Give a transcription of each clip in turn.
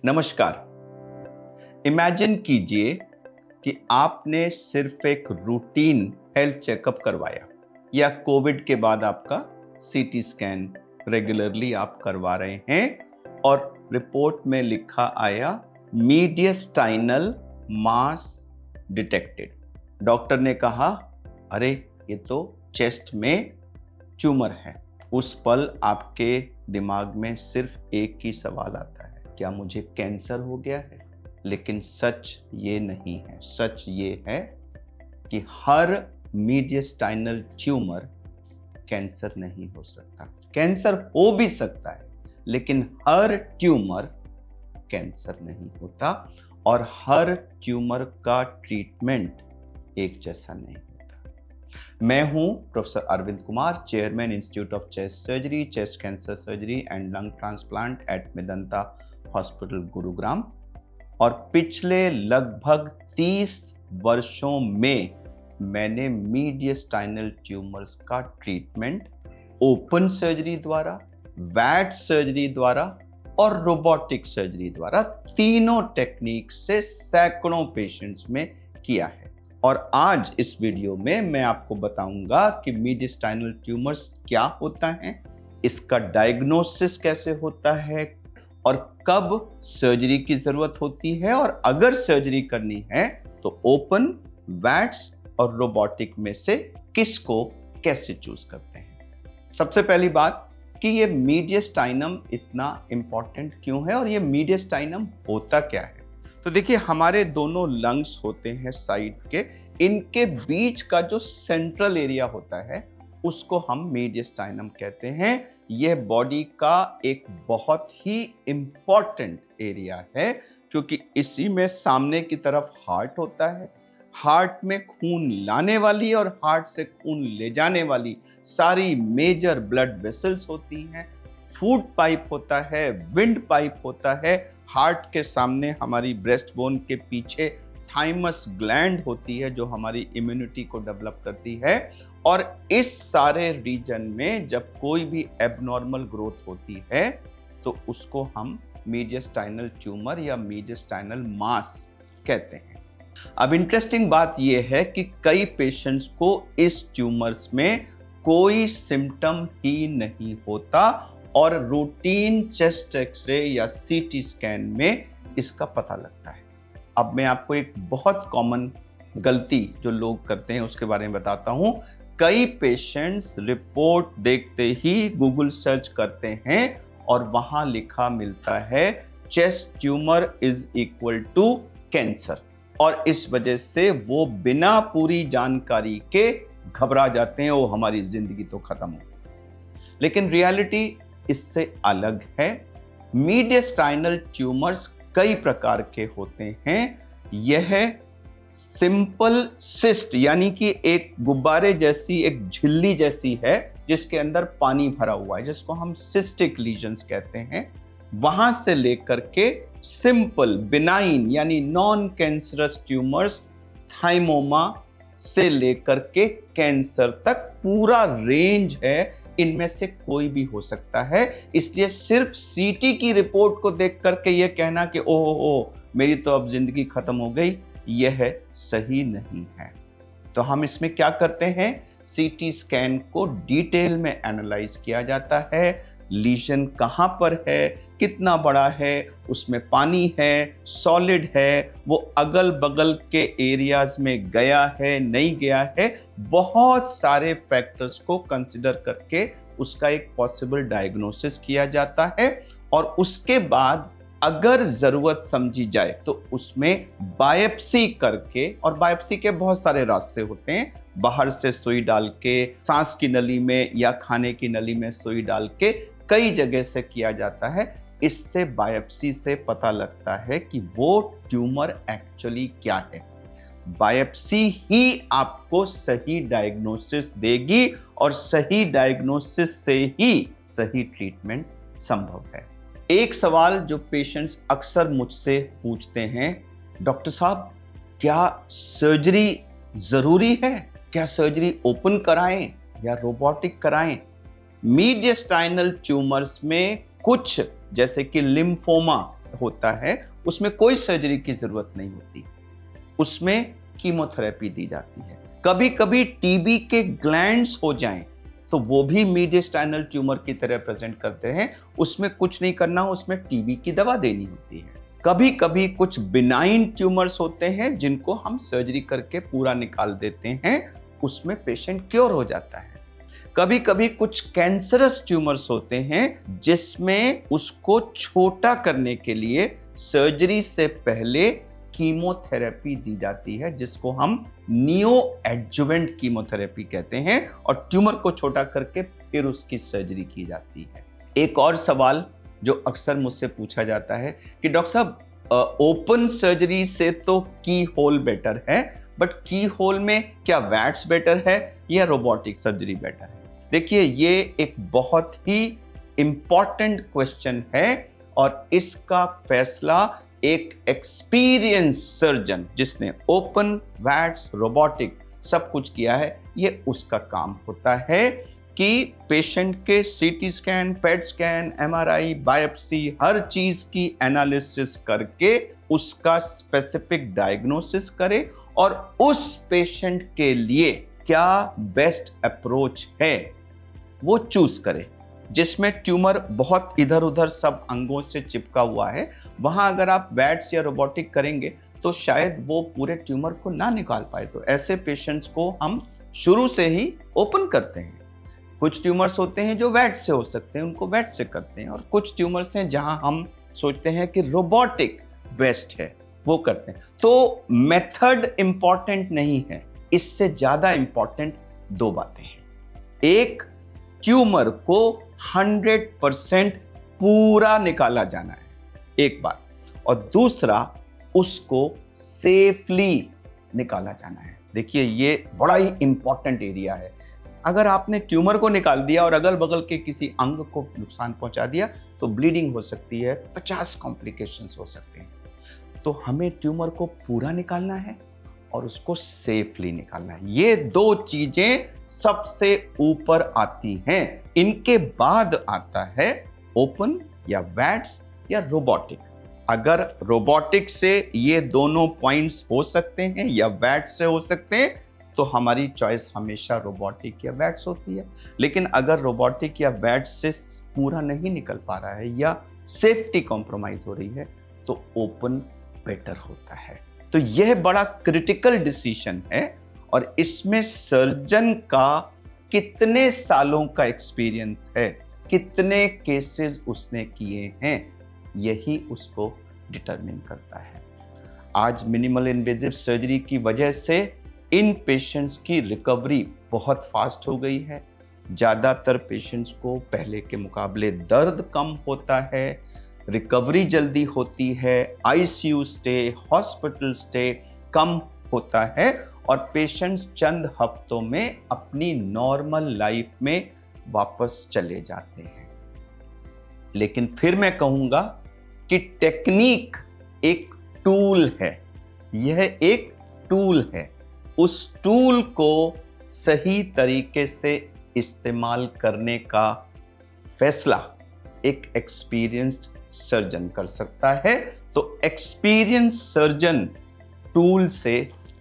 नमस्कार। इमेजिन कीजिए कि आपने सिर्फ एक रूटीन हेल्थ चेकअप करवाया या कोविड के बाद आपका सीटी स्कैन रेगुलरली आप करवा रहे हैं और रिपोर्ट में लिखा आया मीडियस्टाइनल मास डिटेक्टेड। डॉक्टर ने कहा अरे ये तो चेस्ट में ट्यूमर है। उस पल आपके दिमाग में सिर्फ एक ही सवाल आता है, क्या मुझे कैंसर हो गया है? लेकिन सच ये नहीं है। सच ये है कि हर मीडियस्टाइनल ट्यूमर कैंसर नहीं हो सकता। कैंसर हो भी सकता है लेकिन हर ट्यूमर कैंसर नहीं होता और हर ट्यूमर का ट्रीटमेंट एक जैसा नहीं होता। मैं हूं professor Arvind Kumar, chairman institute of chest surgery, chest cancer surgery and lung transplant at Medanta hospital Gurugram. और पिछले लगभग 30 वर्षों में मैंने मीडियस्टाइनल ट्यूमर्स का ट्रीटमेंट ओपन सर्जरी द्वारा, वैट सर्जरी द्वारा और रोबोटिक सर्जरी द्वारा, तीनों टेक्निक से सैकड़ों पेशेंट्स में किया है। और आज इस वीडियो में मैं आपको बताऊंगा कि मीडियस्टाइनल ट्यूमर्स क्या होता है, इसका डायग्नोसिस कैसे होता है और कब सर्जरी की जरूरत होती है, और अगर सर्जरी करनी है तो ओपन, वैट्स और रोबोटिक में से किसको कैसे चूज करते हैं। सबसे पहली बात कि ये मीडियस्टाइनम इतना इंपॉर्टेंट क्यों है और ये मीडियस्टाइनम होता क्या है। तो देखिए, हमारे दोनों लंग्स होते हैं साइड के, इनके बीच का जो सेंट्रल एरिया होता है उसको हम मीडियस्टाइनम कहते हैं। यह बॉडी का एक बहुत ही इंपॉर्टेंट एरिया है क्योंकि इसी में सामने की तरफ हार्ट होता है। हार्ट में खून लाने वाली और हार्ट से खून ले जाने वाली सारी मेजर ब्लड वेसल्स होती हैं। फूड पाइप होता है, विंड पाइप होता है। हार्ट के सामने हमारी ब्रेस्ट बोन के पीछे थाइमस ग्लैंड होती है जो हमारी इम्यूनिटी को डेवलप करती है। और इस सारे रीजन में जब कोई भी एबनॉर्मल ग्रोथ होती है तो उसको हम मीडियस्टाइनल ट्यूमर या मीडियस्टाइनल मास कहते हैं। अब इंटरेस्टिंग बात यह है कि कई पेशेंट्स को इस ट्यूमर्स में कोई सिम्टम ही नहीं होता और रूटीन चेस्ट एक्सरे या सीटी स्कैन में इसका पता लगता है। अब मैं आपको एक बहुत कॉमन गलती जो लोग करते हैं उसके बारे में बताता हूं। कई पेशेंट्स रिपोर्ट देखते ही गूगल सर्च करते हैं और वहां लिखा मिलता है chest tumour is equal to cancer, और इस वजह से वो बिना पूरी जानकारी के घबरा जाते हैं, वो हमारी जिंदगी तो खत्म हो गई। लेकिन रियलिटी इससे अलग है। मीडियस्टाइनल ट्यूमर्स कई प्रकार के होते हैं। यह सिंपल सिस्ट यानी कि एक गुब्बारे जैसी, एक झिल्ली जैसी है जिसके अंदर पानी भरा हुआ है, जिसको हम सिस्टिक लीजन्स कहते हैं। वहां से लेकर के सिंपल बिनाइन यानी नॉन कैंसरस ट्यूमर्स, थाइमोमा से लेकर के कैंसर तक पूरा रेंज है। इनमें से कोई भी हो सकता है। इसलिए सिर्फ सीटी की रिपोर्ट को देख करके यह कहना कि ओह मेरी तो अब जिंदगी खत्म हो गई, यह सही नहीं है। तो हम इसमें क्या करते हैं, सीटी स्कैन को डिटेल में एनालाइज किया जाता है। लीजन कहां पर है, कितना बड़ा है, उसमें पानी है, सॉलिड है, वो अगल बगल के एरियाज में गया है, नहीं गया है, बहुत सारे फैक्टर्स को कंसिडर करके उसका एक पॉसिबल डायग्नोसिस किया जाता है। और उसके बाद अगर जरूरत समझी जाए तो उसमें बायोप्सी करके, और बायोप्सी के बहुत सारे रास्ते होते हैं, बाहर से सुई डाल के, सांस की नली में या खाने की नली में सुई डाल के, कई जगह से किया जाता है। इससे बायोप्सी से पता लगता है कि वो ट्यूमर एक्चुअली क्या है। बायोप्सी ही आपको सही डायग्नोसिस देगी और सही डायग्नोसिस से ही सही ट्रीटमेंट संभव है। एक सवाल जो पेशेंट्स अक्सर मुझसे पूछते हैं, डॉक्टर साहब क्या सर्जरी जरूरी है? क्या सर्जरी ओपन कराएं या रोबोटिक कराएं? मीडियस्टाइनल ट्यूमर्स में कुछ जैसे कि लिम्फोमा होता है उसमें कोई सर्जरी की जरूरत नहीं होती, उसमें कीमोथेरेपी दी जाती है। कभी कभी टीबी के ग्लैंड्स हो जाएं तो वो भी मीडियस्टाइनल ट्यूमर की तरह प्रेजेंट करते हैं, उसमें कुछ नहीं करना, उसमें टीबी की दवा देनी होती है। कभी कभी कुछ बिनाइन ट्यूमर्स होते हैं जिनको हम सर्जरी करके पूरा निकाल देते हैं, उसमें पेशेंट क्योर हो जाता है। कभी कभी कुछ कैंसरस ट्यूमर्स होते हैं जिसमें उसको छोटा करने के लिए सर्जरी से पहले कीमोथेरेपी दी जाती है, जिसको हम नियो एडजुवेंट कीमोथेरेपी कहते हैं, और ट्यूमर को छोटा करके फिर उसकी सर्जरी की जाती है। एक और सवाल जो अक्सर मुझसे पूछा जाता है कि डॉक्टर साहब ओपन सर्जरी से तो की होल बेटर है, बट की होल में क्या वैट्स बेटर है या रोबोटिक सर्जरी बेटर है? देखिए, ये एक बहुत ही इंपॉर्टेंट क्वेश्चन है और इसका फैसला एक एक्सपीरियंस सर्जन जिसने ओपन, वैट्स, रोबोटिक सब कुछ किया है, ये उसका काम होता है कि पेशेंट के CT scan, PET scan, MRI, biopsy, हर चीज की एनालिसिस करके उसका स्पेसिफिक डायग्नोसिस करे और उस पेशेंट के लिए क्या बेस्ट अप्रोच है वो चूज करे। जिसमें ट्यूमर बहुत इधर उधर सब अंगों से चिपका हुआ है, वहां अगर आप वैट्स या रोबोटिक करेंगे तो शायद वो पूरे ट्यूमर को ना निकाल पाए, तो ऐसे पेशेंट्स को हम शुरू से ही ओपन करते हैं। कुछ ट्यूमर्स होते हैं जो वैट से हो सकते हैं, उनको वैट से करते हैं, और कुछ ट्यूमर्स हैं जहां हम सोचते हैं कि रोबोटिक बेस्ट है, वो करते हैं। तो मेथड इंपॉर्टेंट नहीं है, इससे ज्यादा इंपॉर्टेंट दो बातें हैं। एक, ट्यूमर को 100% पूरा निकाला जाना है, एक बात, और दूसरा उसको सेफली निकाला जाना है। देखिए, ये बड़ा ही इंपॉर्टेंट एरिया है। अगर आपने ट्यूमर को निकाल दिया और अगल बगल के किसी अंग को नुकसान पहुंचा दिया तो ब्लीडिंग हो सकती है, 50 कॉम्प्लिकेशंस हो सकते हैं। तो हमें ट्यूमर को पूरा निकालना है और उसको सेफली निकालना है। ये दो चीजें सबसे ऊपर आती हैं। इनके बाद आता है ओपन या वैट्स या रोबोटिक। अगर रोबोटिक से ये दोनों पॉइंट्स हो सकते हैं या वैट से हो सकते हैं तो हमारी चॉइस हमेशा रोबोटिक या वैट्स होती है। लेकिन अगर रोबोटिक या वैट्स से पूरा नहीं निकल पा रहा है या सेफ्टी कॉम्प्रोमाइज हो रही है तो ओपन बेटर होता है। तो यह बड़ा क्रिटिकल डिसीजन है और इसमें सर्जन का कितने सालों का एक्सपीरियंस है, कितने केसेस उसने किए हैं, यही उसको डिटरमिन करता है। आज मिनिमल इन्वेजिव सर्जरी की वजह से इन पेशेंट्स की रिकवरी बहुत फास्ट हो गई है। ज़्यादातर पेशेंट्स को पहले के मुकाबले दर्द कम होता है, रिकवरी जल्दी होती है, आईसीयू स्टे, हॉस्पिटल स्टे कम होता है और पेशेंट्स चंद हफ्तों में अपनी नॉर्मल लाइफ में वापस चले जाते हैं। लेकिन फिर मैं कहूँगा कि टेक्निक एक टूल है, यह एक टूल है। उस टूल को सही तरीके से इस्तेमाल करने का फैसला एक एक्सपीरियंस्ड सर्जन कर सकता है। तो एक्सपीरियंस सर्जन टूल से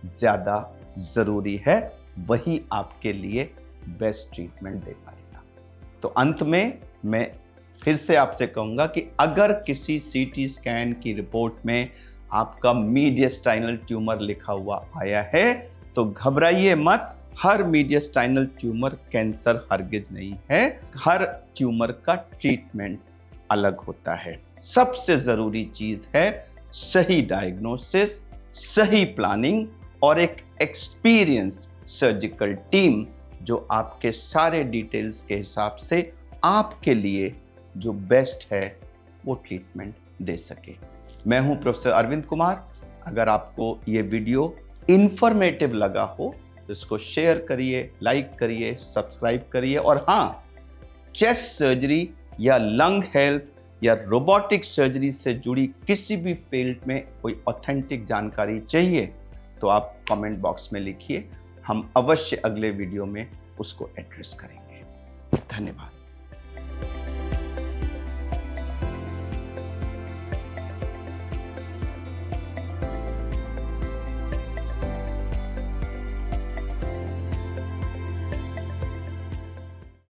ज्यादा जरूरी है, वही आपके लिए बेस्ट ट्रीटमेंट दे पाएगा। तो अंत में मैं फिर से आपसे कहूंगा कि अगर किसी सीटी स्कैन की रिपोर्ट में आपका मीडियस्टाइनल ट्यूमर लिखा हुआ आया है तो घबराइए मत। हर मीडियस्टाइनल ट्यूमर कैंसर हरगिज नहीं है, हर ट्यूमर का ट्रीटमेंट अलग होता है। सबसे जरूरी चीज है सही डायग्नोसिस, सही प्लानिंग और एक एक्सपीरियंस सर्जिकल टीम जो आपके सारे डिटेल्स के हिसाब से आपके लिए जो बेस्ट है वो ट्रीटमेंट दे सके। मैं हूं प्रोफेसर अरविंद कुमार। अगर आपको ये वीडियो इंफॉर्मेटिव लगा हो तो इसको शेयर करिए, लाइक करिए, सब्सक्राइब करिए। और हाँ, चेस्ट सर्जरी या लंग हेल्थ या रोबोटिक सर्जरी से जुड़ी किसी भी फील्ड में कोई ऑथेंटिक जानकारी चाहिए तो आप कमेंट बॉक्स में लिखिए, हम अवश्य अगले वीडियो में उसको एड्रेस करेंगे। धन्यवाद।